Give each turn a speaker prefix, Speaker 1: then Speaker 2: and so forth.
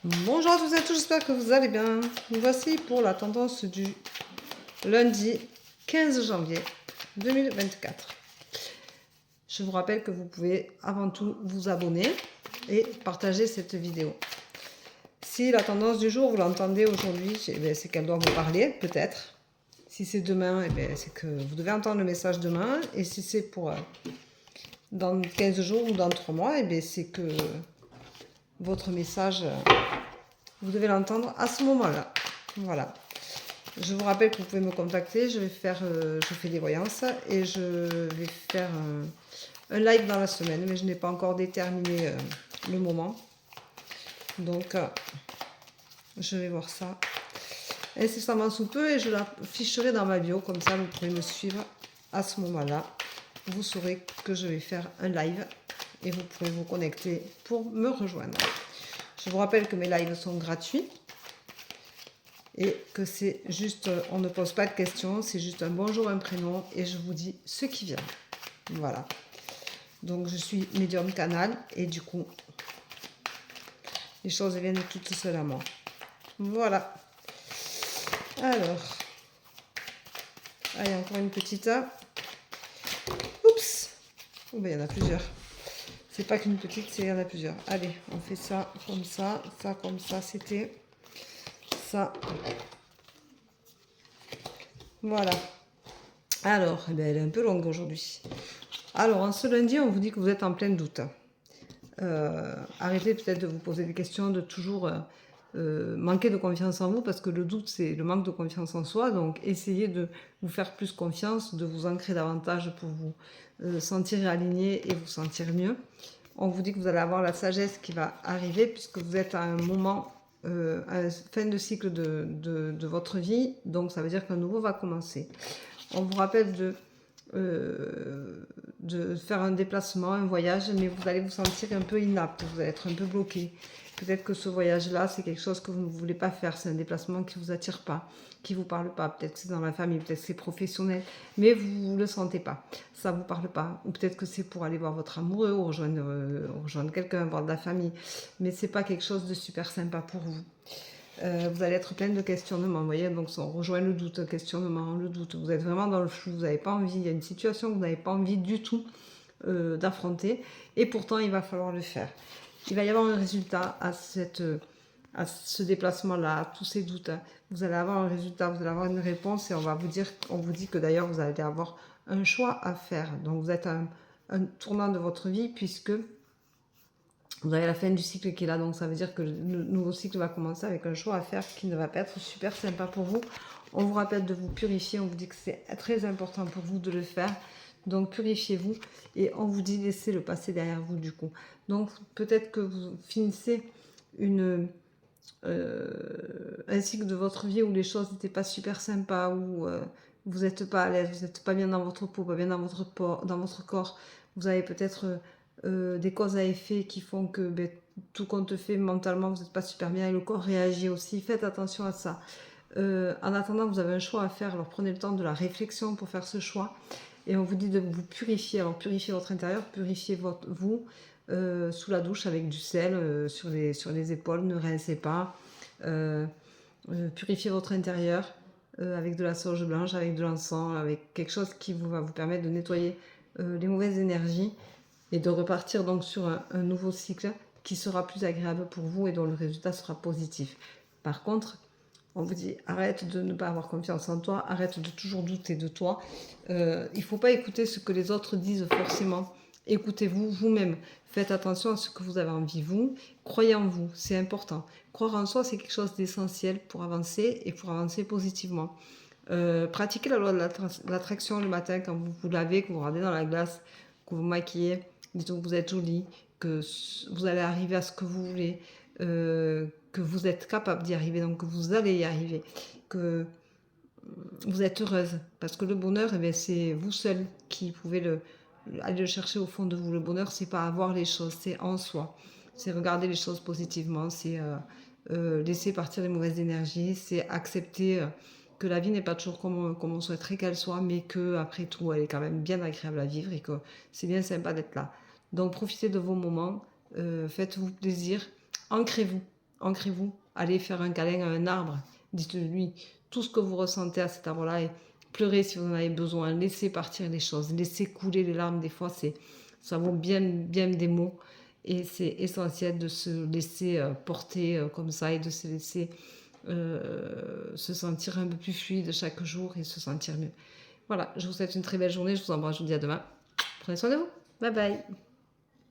Speaker 1: Bonjour à tous et à tous, j'espère que vous allez bien. Nous voici pour la tendance du lundi 15 janvier 2024. Je vous rappelle que vous pouvez avant tout vous abonner et partager cette vidéo. Si la tendance du jour, vous l'entendez aujourd'hui, c'est qu'elle doit vous parler, peut-être. Si c'est demain, c'est que vous devez entendre le message demain. Et si c'est pour dans 15 jours ou dans 3 mois, c'est que votre message... vous devez l'entendre à ce moment-là. Voilà. Je vous rappelle que vous pouvez me contacter. Je fais des voyances et je vais faire un live dans la semaine, mais je n'ai pas encore déterminé le moment. Donc, je vais voir ça incessamment sous peu et je l'afficherai dans ma bio. Comme ça, vous pourrez me suivre à ce moment-là. Vous saurez que je vais faire un live et vous pourrez vous connecter pour me rejoindre. Je vous rappelle que mes lives sont gratuits et que c'est juste, on ne pose pas de questions, c'est juste un bonjour, un prénom et je vous dis ce qui vient. Voilà. Donc je suis médium canal et du coup, les choses viennent toutes seules à moi. Voilà. Alors, allez, encore une petite. Oups. Oh, ben, il y en a plusieurs. C'est pas qu'une petite, il y en a plusieurs. Allez, on fait ça comme ça c'était ça. Voilà. Alors, elle est un peu longue aujourd'hui. Alors, en ce lundi, on vous dit que vous êtes en plein doute. Arrêtez peut-être de vous poser des questions, de toujours manquer de confiance en vous, parce que le doute, c'est le manque de confiance en soi. Donc, essayez de vous faire plus confiance, de vous ancrer davantage pour vous sentir aligné et vous sentir mieux. On vous dit que vous allez avoir la sagesse qui va arriver, puisque vous êtes à un moment, à la fin de cycle de votre vie. Donc, ça veut dire qu'un nouveau va commencer. On vous rappelle de faire un déplacement, un voyage, mais vous allez vous sentir un peu inapte, vous allez être un peu bloqué. Peut-être que ce voyage-là, c'est quelque chose que vous ne voulez pas faire, c'est un déplacement qui ne vous attire pas, qui ne vous parle pas. Peut-être que c'est dans la famille, peut-être que c'est professionnel, mais vous ne le sentez pas, ça ne vous parle pas. Ou peut-être que c'est pour aller voir votre amoureux, ou rejoindre quelqu'un, voir de la famille, mais ce n'est pas quelque chose de super sympa pour vous. Vous allez être plein de questionnements, vous voyez, donc on rejoint le doute, questionnement, le doute, vous êtes vraiment dans le flou, vous n'avez pas envie, il y a une situation que vous n'avez pas envie du tout d'affronter, et pourtant il va falloir le faire. Il va y avoir un résultat à ce déplacement-là, à tous ces doutes, hein. Vous allez avoir un résultat, vous allez avoir une réponse, et on vous dit que d'ailleurs vous allez avoir un choix à faire, donc vous êtes à un tournant de votre vie, puisque vous avez la fin du cycle qui est là, donc ça veut dire que le nouveau cycle va commencer avec un choix à faire qui ne va pas être super sympa pour vous. On vous rappelle de vous purifier, on vous dit que c'est très important pour vous de le faire. Donc purifiez-vous et on vous dit laissez le passé derrière vous du coup. Donc peut-être que vous finissez un cycle de votre vie où les choses n'étaient pas super sympas, où vous n'êtes pas à l'aise, vous n'êtes pas bien dans votre peau, pas bien dans votre corps. Vous avez peut-être des causes à effet qui font que tout compte fait mentalement, vous n'êtes pas super bien et le corps réagit aussi. Faites attention à ça. En attendant, vous avez un choix à faire, alors prenez le temps de la réflexion pour faire ce choix. Et on vous dit de vous purifier. Alors purifiez votre intérieur, purifiez vous sous la douche avec du sel sur les épaules, ne rincez pas. Purifiez votre intérieur avec de la sauge blanche, avec de l'encens, avec quelque chose qui va vous permettre de nettoyer les mauvaises énergies et de repartir donc sur un nouveau cycle qui sera plus agréable pour vous et dont le résultat sera positif. Par contre, on vous dit arrête de ne pas avoir confiance en toi, arrête de toujours douter de toi. Il ne faut pas écouter ce que les autres disent forcément. Écoutez-vous vous-même. Faites attention à ce que vous avez envie, vous. Croyez en vous, c'est important. Croire en soi, c'est quelque chose d'essentiel pour avancer et pour avancer positivement. Pratiquez la loi de l'attraction le matin quand vous vous lavez, que vous regardez dans la glace, que vous maquillez. Dites-vous que vous êtes jolie, que vous allez arriver à ce que vous voulez, que vous êtes capable d'y arriver, donc que vous allez y arriver, que vous êtes heureuse. Parce que le bonheur, c'est vous seul qui pouvez aller le chercher au fond de vous. Le bonheur, c'est pas avoir les choses, c'est en soi. C'est regarder les choses positivement, c'est laisser partir les mauvaises énergies, c'est accepter que la vie n'est pas toujours comme on souhaiterait qu'elle soit, mais que après tout, elle est quand même bien agréable à vivre et que c'est bien sympa d'être là. Donc profitez de vos moments, faites-vous plaisir, ancrez-vous. ancrez-vous, allez faire un câlin à un arbre, dites-lui tout ce que vous ressentez à cet arbre-là et pleurez si vous en avez besoin, laissez partir les choses, laissez couler les larmes, des fois ça vaut bien des mots et c'est essentiel de se laisser porter comme ça et de se laisser se sentir un peu plus fluide chaque jour et se sentir mieux. Voilà, je vous souhaite une très belle journée, je vous embrasse, je vous dis à demain. Prenez soin de vous, bye bye.